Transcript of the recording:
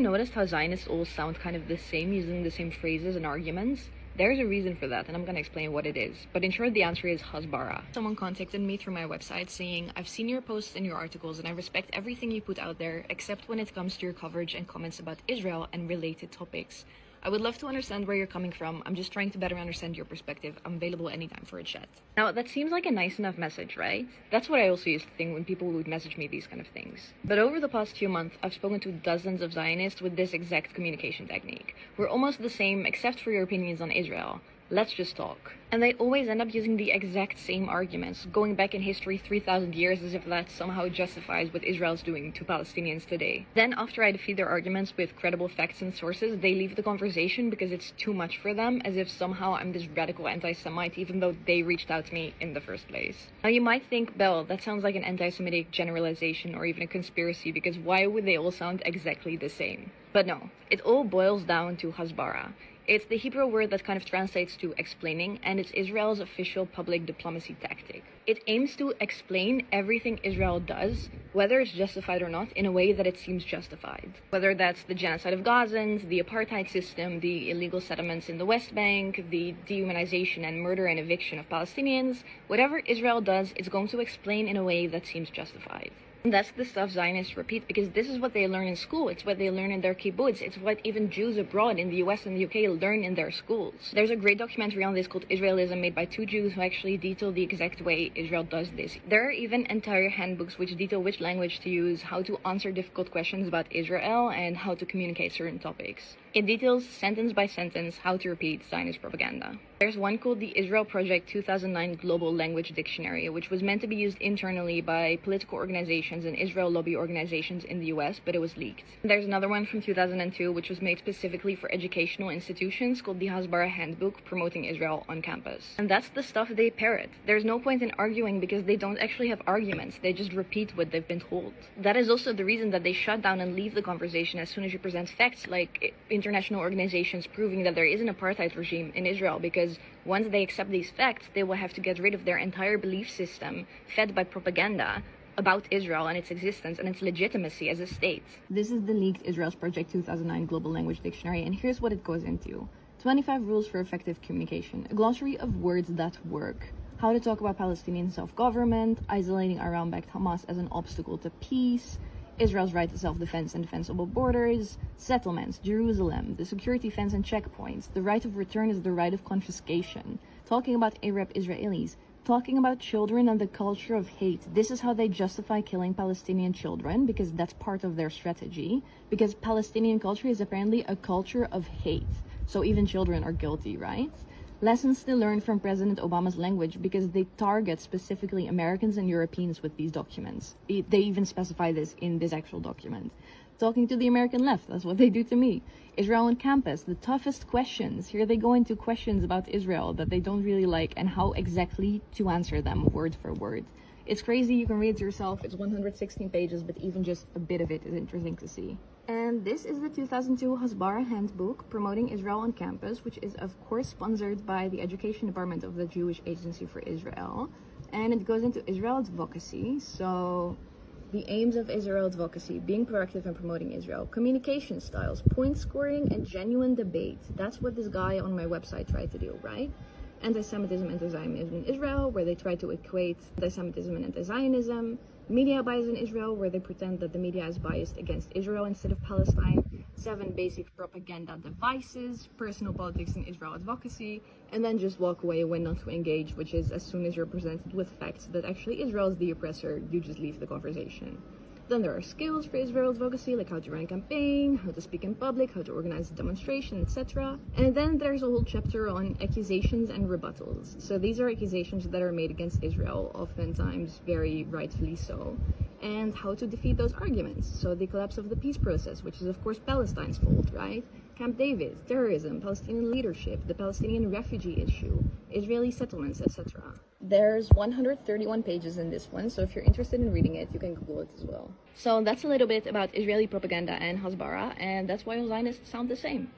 noticed how Zionists all sound kind of the same, using the same phrases and arguments? There's a reason for that, and I'm gonna explain what it is. But in short, the answer is Hasbara. Someone contacted me through my website saying, I've seen your posts and your articles, and I respect everything you put out there, except when it comes to your coverage and comments about Israel and related topics. I would love to understand where you're coming from. I'm just trying to better understand your perspective. I'm available anytime for a chat. Now, that seems like a nice enough message, right? That's what I also used to think when people would message me these kind of things. But over the past few months, I've spoken to dozens of Zionists with this exact communication technique. We're almost the same, except for your opinions on Israel. Let's just talk. And they always end up using the exact same arguments, going back in history 3,000 years as if that somehow justifies what Israel's doing to Palestinians today. Then, after I defeat their arguments with credible facts and sources, they leave the conversation because it's too much for them, as if somehow I'm this radical anti-Semite, even though they reached out to me in the first place. Now, you might think, Belle, that sounds like an anti-Semitic generalization or even a conspiracy, because why would they all sound exactly the same? But no, it all boils down to Hasbara. It's the Hebrew word that kind of translates to explaining, and it's Israel's official public diplomacy tactic. It aims to explain everything Israel does, whether it's justified or not, in a way that it seems justified. Whether that's the genocide of Gazans, the apartheid system, the illegal settlements in the West Bank, the dehumanization and murder and eviction of Palestinians, whatever Israel does, it's going to explain in a way that seems justified. And that's the stuff Zionists repeat because this is what they learn in school. It's what they learn in their kibbutz. It's what even Jews abroad in the US and the UK learn in their schools. There's a great documentary on this called Israelism made by two Jews who actually detail the exact way Israel does this. There are even entire handbooks which detail which language to use, how to answer difficult questions about Israel, and how to communicate certain topics. It details sentence by sentence how to repeat Zionist propaganda. There's one called the Israel Project 2009 Global Language Dictionary, which was meant to be used internally by political organizations and Israel lobby organizations in the US, but it was leaked. There's another one from 2002, which was made specifically for educational institutions called the Hasbara Handbook Promoting Israel on Campus. And that's the stuff they parrot. There's no point in arguing because they don't actually have arguments, they just repeat what they've been told. That is also the reason that they shut down and leave the conversation as soon as you present facts like international organizations proving that there is an apartheid regime in Israel, because once they accept these facts, they will have to get rid of their entire belief system fed by propaganda about Israel and its existence and its legitimacy as a state. This is the leaked Israel's Project 2009 Global Language Dictionary, and here's what it goes into. 25 rules for effective communication, a glossary of words that work, how to talk about Palestinian self-government, isolating Iran-backed Hamas as an obstacle to peace, Israel's right to self-defense and defensible borders, settlements, Jerusalem, the security fence and checkpoints, the right of return is the right of confiscation, talking about Arab Israelis, talking about children and the culture of hate. This is how they justify killing Palestinian children, because that's part of their strategy, because Palestinian culture is apparently a culture of hate. So even children are guilty, right? Lessons to learn from President Obama's language, because they target specifically Americans and Europeans with these documents. They even specify this in this actual document. Talking to the American left, that's what they do to me. Israel on campus, the toughest questions. Here they go into questions about Israel that they don't really like and how exactly to answer them word for word. It's crazy, you can read it yourself. It's 116 pages, but even just a bit of it is interesting to see. And this is the 2002 Hasbara Handbook Promoting Israel on Campus, which is of course sponsored by the Education Department of the Jewish Agency for Israel. And it goes into Israel advocacy. So the aims of Israel advocacy: being proactive and promoting Israel, communication styles, point scoring, and genuine debate. That's what this guy on my website tried to do, right? Anti-Semitism, anti-Zionism in Israel, where they try to equate anti-Semitism and anti-Zionism. Media bias in Israel, where they pretend that the media is biased against Israel instead of Palestine. 7 basic propaganda devices, personal politics in Israel advocacy, and then just walk away when not to engage, which is as soon as you're presented with facts that actually Israel is the oppressor, you just leave the conversation. Then there are skills for Israel advocacy, like how to run a campaign, how to speak in public, how to organize a demonstration, etc. And then there's a whole chapter on accusations and rebuttals. So these are accusations that are made against Israel, oftentimes very rightfully so, and how to defeat those arguments. So the collapse of the peace process, which is of course Palestine's fault, right? Camp David, terrorism, Palestinian leadership, the Palestinian refugee issue, Israeli settlements, etc. There's 131 pages in this one, so if you're interested in reading it, you can Google it as well. So that's a little bit about Israeli propaganda and Hasbara, and that's why all Zionists sound the same.